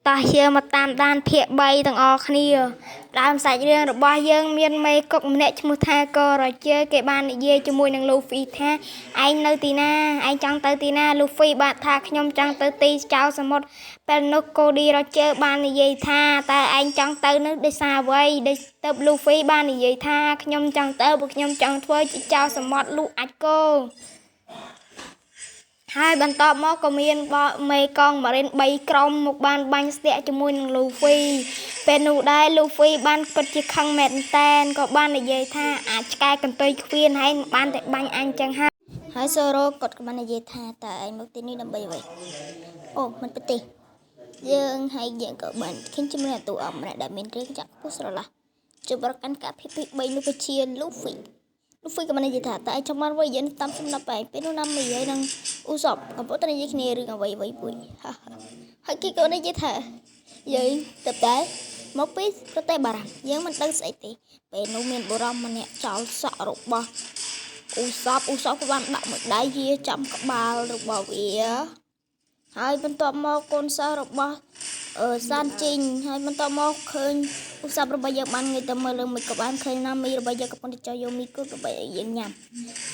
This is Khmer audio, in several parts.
តោះយើងមកតាមដានភាគ3ទាំងអស់គ្នាដើមសាច់រឿងរបស់យើងមានមេកុកម្នាក់ឈ្មោះថាកូរ៉ូជើគេបាននិយាយជាមួយនឹងលូហ្វីថាឯងនៅទីណាឯងចង់ទៅទីណាលូហ្វីបានថាខ្ញុំចង់ទៅទីចៅសមុទ្រពេលនោះកូឌីរ៉ូជើបាននិយាយថាតើឯងចង់ទៅនោះដោយសារអ្វីដូចទៅលូហ្វីបាននិយាយថាខ្ញុំចង់ទៅព្រោះខ្ញុំចង់ធ្វើជាចៅសមុទ្រលូអាចគោហើយបន្ទាប់មកក៏មានមេកងម៉ារីន3ក្រុមមកបានបាញ់ស្ទាក់ជាមួយនឹងលូហ្វីពេលនោះដែរលូហ្វីបានគិតជាខឹងមែនតែនក៏បាននិយាយថាអាចឆ្កែកន្ទុយខ្វៀនហើយបានតែបាញ់អញចឹងហើយសូរ៉ូគាត់ក៏បាននិយាយថាតើឯងមកទីនេះដើម្បីអ្វីអូមិនពិតទេយើងហើយយើងក៏បានឃើញជំនឿទូអមម្នាក់ដែលមានរឿងចាក់ពុះស្រឡះជប់រកកាន់កាភីពី3នោះក៏ជាលូហ្វីក៏បាននិយាយថាតើឯងចង់បានអ្វីយើងតាមសំណាប់ឯងពេលនោះណាមីហើយនឹងអ៊ូសបកំពុងតែនិយាយគ្នារឿងអ្វីពុយហើយគេក៏និយាយថាយើងទៅតែមកពីប្រទេសបារាំងយើងមិនដឹងស្អីទេពេលនោះមានបុរសម្នាក់ចោលសក់របស់អ៊ូសបក៏បានដាក់មួយដៃវាចំក្បាលរបស់វាហើយបន្ទាប់មកកូនសិស្សរបស់សានជីងហើយបន្ទាប់មកឃើញឧស្សាហ៍របស់យើងបានងាយទៅមើលលើមិនក៏បានឃើញណាមីរបស់យើងកំពុងតែចោលយកមីគូរបស់យើងញ៉ាំ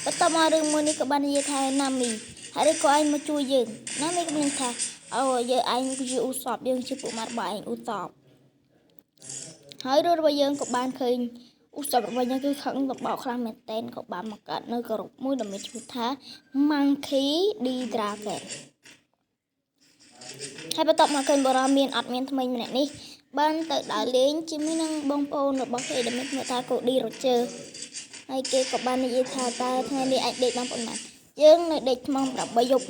បន្ទាប់មករឿងមួយនេះក៏បាននិយាយថាណាមីហើយក៏ឯងមកជួយយើងណាមីក៏មានថាអូយើងឯងគឺជាឧស្សាហ៍យើងជាពួកម៉ាត់របស់ឯងឧស្សាហ៍ហើយរបស់យើងក៏បានឃើញឧស្សាហ៍របស់យើងគឺខឹងបបោកខ្លាំងមែនតែនក៏បានមកកាត់នៅក្រុមមួយដែលមានឈ្មោះថា Monkey D Dragonហើយបន្ទាប់មកឃើញបរិយាមានអត់មានថ្មីម្នាក់នេះបានទៅដើរលេងជាមួយនឹងបងប្អូនរបស់គេដែលមានឈ្មោះថាកូឌីរ៉ូជើហើយគេក៏បាននិយាយថាតើថ្ងៃនេះអាចដេកបានប៉ុន្មានយើងនៅដេកថ្ម8យប់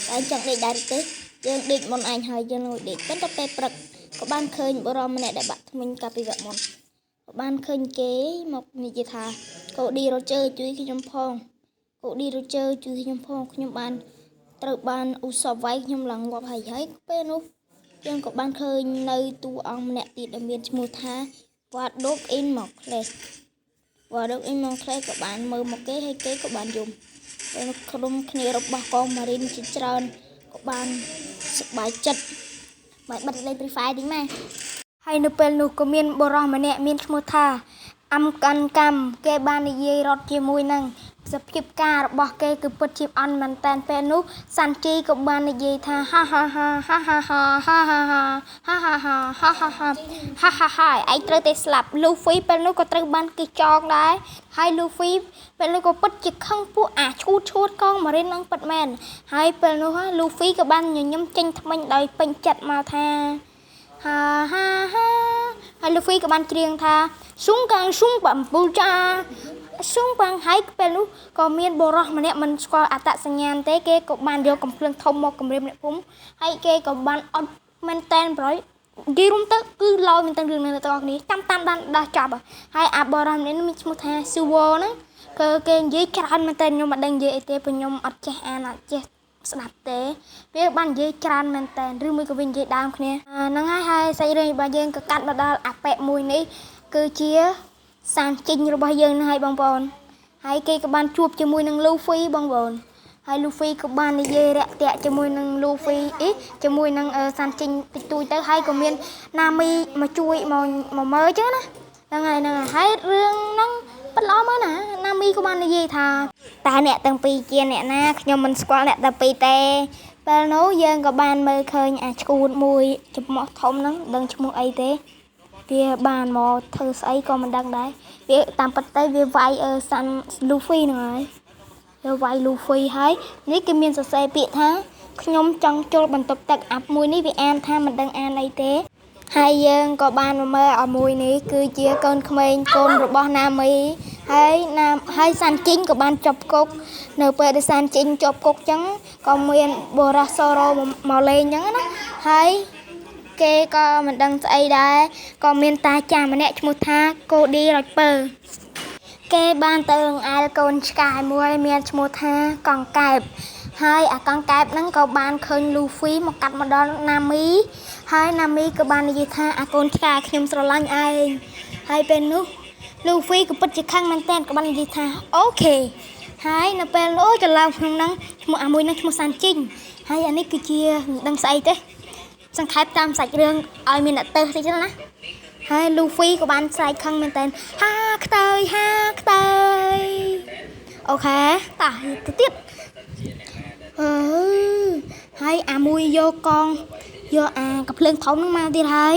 តែចង់ដេកដែរទេយើងដេកមុនអញហើយយើងនៅដេកប៉ុន្តែពេលព្រឹកក៏បានឃើញបរិយាម្នាក់ដែលបាក់ថ្មិញកាលពីវគ្គមុនក៏បានឃើញគេមកនិយាយថាកូឌីរ៉ូជើជួយខ្ញុំផងកូឌីរ៉ូជើជួយខ្ញុំផងខ្ញុំបានត្រូវបានឧស្សាហ៍វាយខ្ញុំឡើងងាប់ហើយពេលនោះយើងក៏បានឃើញនៅតួអង្គម្នាក់ទៀតដែលមានឈ្មោះថាវ៉ាដុកអ៊ីនម៉ូក្លេសក៏បានមើលមកគេហើយគេក៏បានយំពេលក្រុមគ្នារបស់កងម៉ារីនជាច្រើនក៏បានសប្បាយចិត្តបាយបិទលេង Free Fire តិចម៉ែហើយនៅពេលនោះក៏មានបុរសម្នាក់មានឈ្មោះថាអំកាន់កម្មគេបាននិយាយរត់ជាមួយនឹងសភាពការរបស់គេគឺពិតជាអន់មែនតែនពេលនោះសាន់ជីក៏បាននិយាយថាហាឯងត្រូវតែស្លាប់លូហ្វីពេលនោះក៏ត្រូវបានគេចងដែរហើយលូហ្វីពេលនោះក៏ពិតជាខឹងពួកអាឈួតកងម៉ារីននឹងពិតមែនហើយពេលនោះលូហ្វីក៏បានញញឹមចេញថ្មិញដោយពេញចិត្តមកថាហើយលូហ្វីក៏បានច្រៀងថាស៊ុងកាំងស៊ុងបំពូចាស៊ុងបាំងហើយពេលនោះក៏មានបុរសម្នាក់មិនស្គាល់អត្តសញ្ញាណទេគេក៏បានយកកំភ្លើងធំមកគម្រាមអ្នកភូមិហើយគេក៏បានអត់មែនតែនប្រយនិយាយរួមទៅគឺឡយមែនតែនរឿងនេះទាំងអស់គ្នាតាមដានដោះចប់ហើយអាបុរសម្នាក់នេះមានឈ្មោះថាស៊ូវហ្នឹងគឺគេនិយាយច្រើនមែនតែនខ្ញុំមិនដឹងនិយាយអីទេព្រោះខ្ញុំអត់ចេះអានអត់ចេះស្ដាប់ទេវាបាននិយាយច្រើនមែនតែនឬមួយក៏វានិយាយដើមគ្នាហ្នឹងហើយសាច់រឿងរបស់យើងក៏កាត់មកដល់អាប៉ែមួយនេះគឺជាសានជីងរបស់យើងណាហើយបងប្អូនហើយគេក៏បានជួបជាមួយនឹងលូហ្វីបងប្អូនហើយលូហ្វីក៏បាននិយាយរាក់ទាក់ជាមួយនឹងលូហ្វីជាមួយនឹងសានជីងតិចតួចទៅហើយក៏មានណាមីមកជួយមកមើលអញ្ចឹងណាហ្នឹងហើយរឿងហ្នឹងប៉ិតល្អមើលណាមីក៏បាននិយាយថាតើអ្នកទាំងពីរជាអ្នកណាខ្ញុំមិនស្គាល់អ្នកទាំងពីរទេពេលនោះយើងក៏បានមើលឃើញអាឈួតមួយចំមុះធំហ្នឹងដឹងឈ្មោះអីទេវាបានមកធ្វើស្អីក៏មិនដឹងដែរវាតាមពិតទៅវាវាយសាន់លូហ្វីហ្នឹងហើយវាវាយលូហ្វីហើយនេះគេមានសរសេរពាក្យថាខ្ញុំចង់ចូលបន្ទប់ទឹកអាប់មួយនេះវាអានថាមិនដឹងអានអីទេហើយយើងក៏បានមើលឲ្យមួយនេះគឺជាកូនក្មេងកូនរបស់ណាមីហើយសាន់ជីងក៏បានជាប់គុកនៅពេលដែលសាន់ជីងជាប់គុកអញ្ចឹងក៏មានបរោះសូរ៉ូមកលេងអញ្ចឹងណាហើយគេក៏មិនដឹងស្អីដែរក៏មានតាចាស់ម្នាក់ឈ្មោះថាកូឌីរ៉ូពើគេបានទៅអង្អែលកូនឆ្កែមួយមានឈ្មោះថាកង្កែបហើយអាកង្កែបហ្នឹងក៏បានឃើញលូហ្វីមកកាត់មកដល់ណាមីហើយណាមីក៏បាននិយាយថាអាកូនឆ្កែខ្ញុំស្រឡាញ់ឯងហើយពេលនោះលូហ្វីក៏ពិតជាខឹងមែនតើក៏បាននិយាយថាអូខេហើយនៅពេលនោះច្រឡំក្នុងហ្នឹងឈ្មោះអាមួយហ្នឹងឈ្មោះសាន់ជីងហើយអានេះគឺជាមិនដឹងស្អីទេ សង្ខេបតាមសាច់រឿងឲ្យមានអ្នកទៅតិចទៅណាហើយ Luffy ក៏បានស្រែកខឹងមែនតើហាខ្ទើយអូខេតោះទៅទៀតហើយអាមួយយកកងយកអាកំភ្លើងធំហ្នឹងមកទៀតហើយ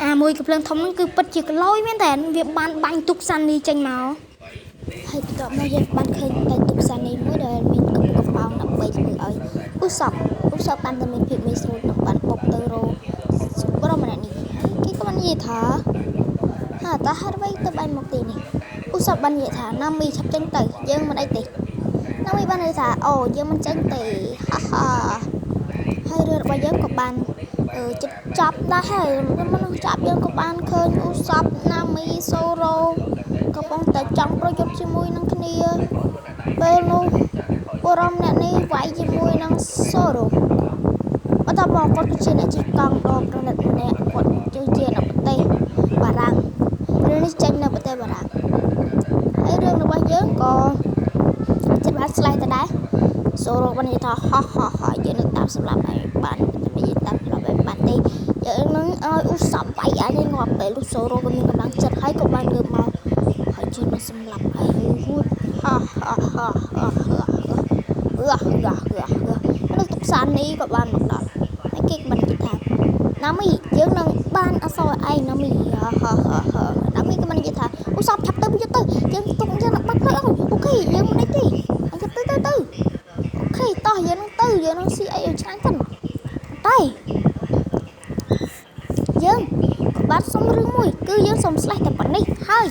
អាមួយកំភ្លើងធំហ្នឹងគឺពិតជាក្លយមែនតើវាបានបាញ់ទុកសាន់នេះចេញមកហើយបន្ទាប់មកយើងបានឃើញតែទុកសាន់នេះមួយដែលមានកំប៉ោងដើម្បីធ្វើឲ្យឧសពបានតែមានភាពងាយស្រួលនឹងបានបុកទៅរោបរមម្នាក់នេះហើយគេក៏បាននិយាយថាតើហេតុអ្វីទៅបានមកទីនេះឧសពបាននិយាយថាណាមីឆាប់ចេញទៅយើងមិនអីទេណាមីបាននិយាយថាអូយើងមិនចេញទេហើយរឿងរបស់យើងក៏បានចិត្តចាប់ដែរហើយមនុស្សចាប់យើងក៏បានឃើញឧសពណាមីសូរ៉ូកំពុងតែចង់ប្រយុទ្ធជាមួយនឹងគ្នាពេលនោះបរមអ្នកនេះវាយជាមួយនឹងសូរ៉ូបន្ទាប់មកគាត់គឺជាអ្នកជិះកង់ដ៏ប្រណិតម្នាក់គាត់ជានៅប្រទេសបារាំងរឿងនេះចេញនៅប្រទេសបារាំងហើយរឿងរបស់យើងក៏ចិត្តបានឆ្លេះទៅដែរសូរ៉ូបាននិយាយថាយើងនឹងតាមសម្រាប់ឲ្យបាននិយាយតាមសម្រាប់ឲ្យបានទេយើងនឹងឲ្យឧសពបាយអានេះងាប់ពេលលោកសូរ៉ូក៏មានកម្លាំងចិត្តហើយក៏បានលើកមកហើយជួយមកសម្រាប់ឲ្យហួតលោកទុកសាននេះក៏បានមកដល់ហើយគេក៏បាននិយាយថាណាមីយើងនឹងបានអសរឯងណាមីណាមីក៏បាននិយាយថាឧសពឆាប់ទៅយើងទុកយើងបាត់ផ្លូវអូខេយើងមិនទេអញ្ចឹងទៅអូខេតោះយើងនឹងស៊ីអីឲ្យឆ្ងាញ់ទៅតែយើងក៏បានសុំរឿងមួយគឺយើងសុំស្លេះតែប៉ុណ្នេះហើយ